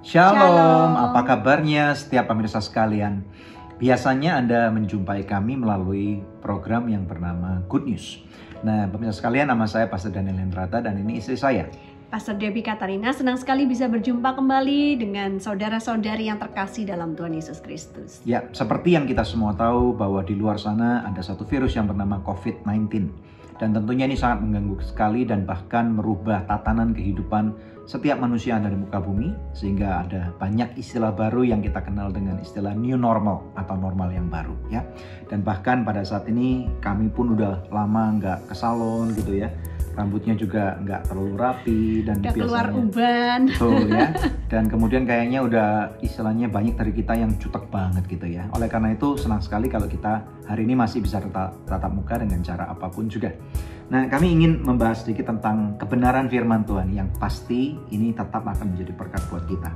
Shalom, apa kabarnya setiap pemirsa sekalian? Biasanya Anda menjumpai kami melalui program yang bernama Good News. Nah, pemirsa sekalian, nama saya Pastor Daniel Hendrata dan ini istri saya, Pastor Debbie Katarina. Senang sekali bisa berjumpa kembali dengan saudara-saudari yang terkasih dalam Tuhan Yesus Kristus. Ya, seperti yang kita semua tahu bahwa di luar sana ada satu virus yang bernama COVID-19. Dan tentunya ini sangat mengganggu sekali dan bahkan merubah tatanan kehidupan setiap manusia yang ada di muka bumi. Sehingga ada banyak istilah baru yang kita kenal dengan istilah new normal atau normal yang baru ya. Dan bahkan pada saat ini kami pun udah lama nggak ke salon gitu ya. Rambutnya juga nggak terlalu rapi dan udah biasanya keluar uban. betul ya. Dan kemudian kayaknya udah istilahnya banyak dari kita yang jutek banget gitu ya. Oleh karena itu senang sekali kalau kita hari ini masih bisa tatap muka dengan cara apapun juga. Nah, kami ingin membahas sedikit tentang kebenaran firman Tuhan yang pasti ini tetap akan menjadi berkat buat kita.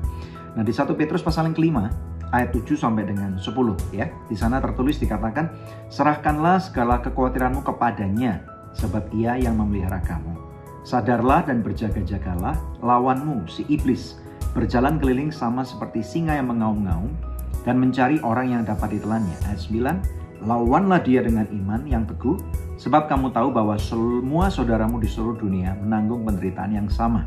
Nah, di 1 Petrus pasal yang kelima ayat 7 sampai dengan 10 ya. Di sana tertulis dikatakan, serahkanlah segala kekhawatiranmu kepadanya, sebab ia yang memelihara kamu. Sadarlah dan berjaga-jagalah, lawanmu si iblis berjalan keliling sama seperti singa yang mengaum-ngaum dan mencari orang yang dapat ditelannya. Ayat 9, lawanlah dia dengan iman yang teguh, sebab kamu tahu bahwa semua saudaramu di seluruh dunia menanggung penderitaan yang sama.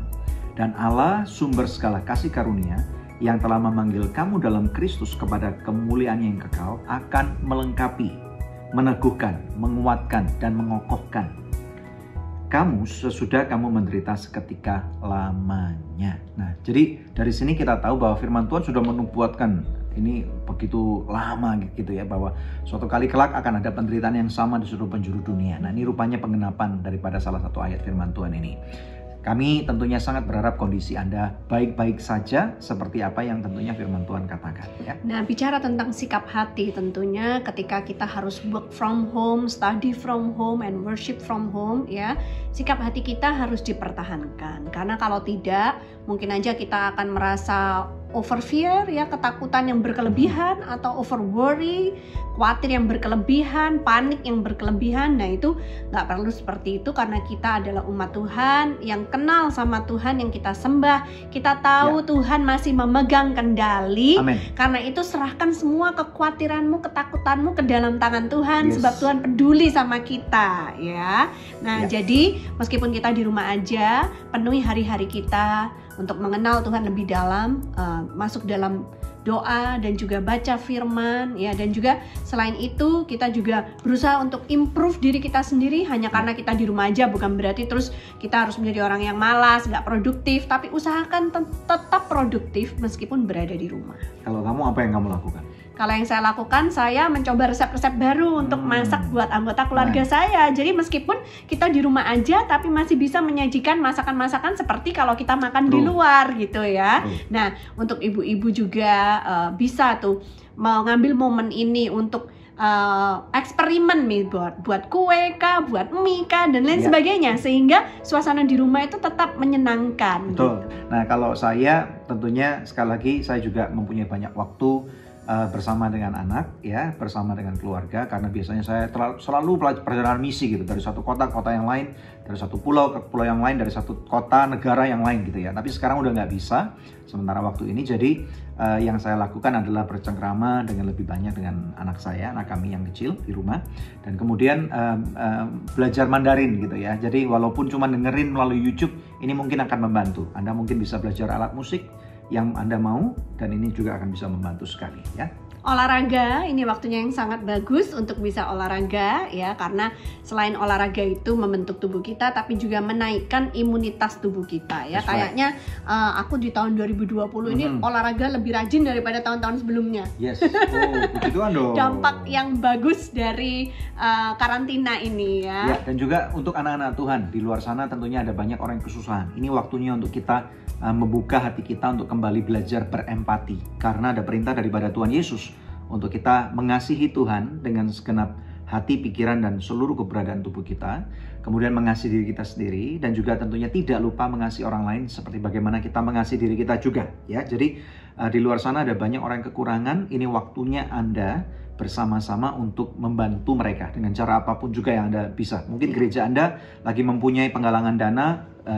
Dan Allah, sumber segala kasih karunia, yang telah memanggil kamu dalam Kristus kepada kemuliaan yang kekal, akan melengkapi, meneguhkan, menguatkan, dan mengokohkan kamu sesudah kamu menderita seketika lamanya. Nah, jadi dari sini kita tahu bahwa firman Tuhan sudah menubuatkan ini begitu lama gitu ya, bahwa suatu kali kelak akan ada penderitaan yang sama di seluruh penjuru dunia. Nah, ini rupanya pengenapan daripada salah satu ayat firman Tuhan ini. Kami tentunya sangat berharap kondisi Anda baik-baik saja seperti apa yang tentunya firman Tuhan katakan ya. Nah, bicara tentang sikap hati, tentunya ketika kita harus work from home, study from home, and worship from home ya, sikap hati kita harus dipertahankan. Karena kalau tidak, mungkin aja kita akan merasa over fear ya, ketakutan yang berkelebihan, atau over worry, khawatir yang berkelebihan, panik yang berkelebihan. Nah, itu nggak perlu seperti itu, karena kita adalah umat Tuhan yang kenal sama Tuhan yang kita sembah. Kita tahu Tuhan masih memegang kendali. Amen. Karena itu serahkan semua kekhawatiranmu, ketakutanmu ke dalam tangan Tuhan, sebab Tuhan peduli sama kita ya. Nah, jadi meskipun kita di rumah aja, penuhi hari-hari kita untuk mengenal Tuhan lebih dalam, masuk dalam doa dan juga baca firman ya. Dan juga selain itu kita juga berusaha untuk improve diri kita sendiri. Hanya karena kita di rumah aja bukan berarti terus kita harus menjadi orang yang malas, gak produktif. Tapi usahakan tetap produktif meskipun berada di rumah. Kalau kamu, apa yang kamu lakukan? Kalau yang saya lakukan, saya mencoba resep-resep baru untuk masak buat anggota keluarga saya. Jadi meskipun kita di rumah aja, tapi masih bisa menyajikan masakan-masakan seperti kalau kita makan di luar gitu ya. Nah, untuk ibu-ibu juga bisa tuh mengambil momen ini untuk eksperimen nih, buat kue kah, buat mie kah, dan lain sebagainya, sehingga suasana di rumah itu tetap menyenangkan. Betul. Gitu. Nah, kalau saya tentunya sekali lagi saya juga mempunyai banyak waktu bersama dengan anak ya, bersama dengan keluarga, karena biasanya saya selalu perjalanan misi gitu, dari satu kota ke kota yang lain, dari satu pulau ke pulau yang lain, dari satu kota negara yang lain gitu ya. Tapi sekarang udah nggak bisa sementara waktu ini. Jadi yang saya lakukan adalah bercengkrama dengan lebih banyak dengan anak saya, anak kami yang kecil di rumah, dan kemudian belajar Mandarin gitu ya. Jadi walaupun cuma dengerin melalui YouTube, ini mungkin akan membantu. Anda mungkin bisa belajar alat musik yang Anda mau, dan ini juga akan bisa membantu sekali ya. Olahraga, ini waktunya yang sangat bagus untuk bisa olahraga ya, karena selain olahraga itu membentuk tubuh kita, tapi juga menaikkan imunitas tubuh kita ya. Kayaknya aku di tahun 2020 ini olahraga lebih rajin daripada tahun-tahun sebelumnya. Yes, begituan dong. Dampak yang bagus dari karantina ini ya. Dan juga untuk anak-anak Tuhan di luar sana, tentunya ada banyak orang yang kesusahan. Ini waktunya untuk kita membuka hati kita untuk kembali belajar berempati, karena ada perintah daripada Tuhan Yesus untuk kita mengasihi Tuhan dengan segenap hati, pikiran, dan seluruh keberadaan tubuh kita. Kemudian mengasihi diri kita sendiri, dan juga tentunya tidak lupa mengasihi orang lain seperti bagaimana kita mengasihi diri kita juga ya. Jadi Di luar sana ada banyak orang yang kekurangan, ini waktunya Anda bersama-sama untuk membantu mereka dengan cara apapun juga yang Anda bisa. Mungkin gereja Anda lagi mempunyai penggalangan dana,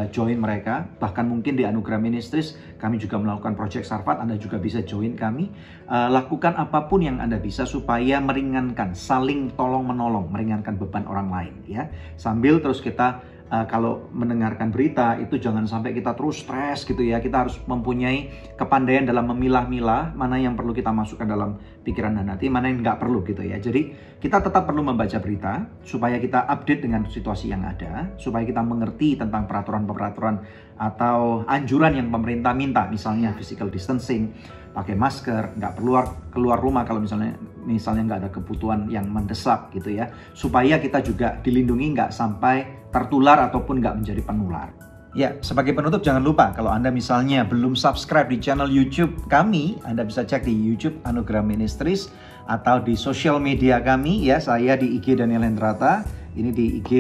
join mereka. Bahkan mungkin di Anugerah Ministries kami juga melakukan Project Sarfat, Anda juga bisa join kami. Lakukan apapun yang Anda bisa supaya meringankan, saling tolong-menolong, meringankan beban orang lain ya. Sambil terus kita kalau mendengarkan berita itu jangan sampai kita terus stres gitu ya. Kita harus mempunyai kepandaian dalam memilah-milah mana yang perlu kita masukkan dalam pikiran dan hati, mana yang nggak perlu gitu ya. Jadi kita tetap perlu membaca berita supaya kita update dengan situasi yang ada, supaya kita mengerti tentang peraturan-peraturan atau anjuran yang pemerintah minta, misalnya physical distancing, pakai masker, nggak perlu keluar rumah kalau misalnya nggak ada kebutuhan yang mendesak gitu ya, supaya kita juga dilindungi nggak sampai tertular ataupun nggak menjadi penular. Ya, sebagai penutup jangan lupa kalau Anda misalnya belum subscribe di channel YouTube kami, Anda bisa cek di YouTube Anugerah Ministries atau di sosial media kami ya. Saya di IG Daniel Hendrata, ini di IG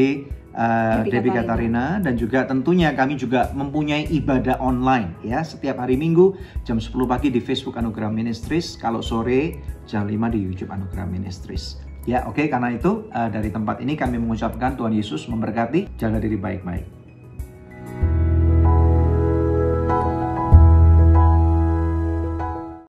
Debbie Katarina, dan juga tentunya kami juga mempunyai ibadah online ya setiap hari Minggu jam 10 pagi di Facebook Anugerah Ministries, kalau sore jam 5 di YouTube Anugerah Ministries. Ya, oke, karena itu dari tempat ini kami mengucapkan Tuhan Yesus memberkati, jaga diri baik-baik.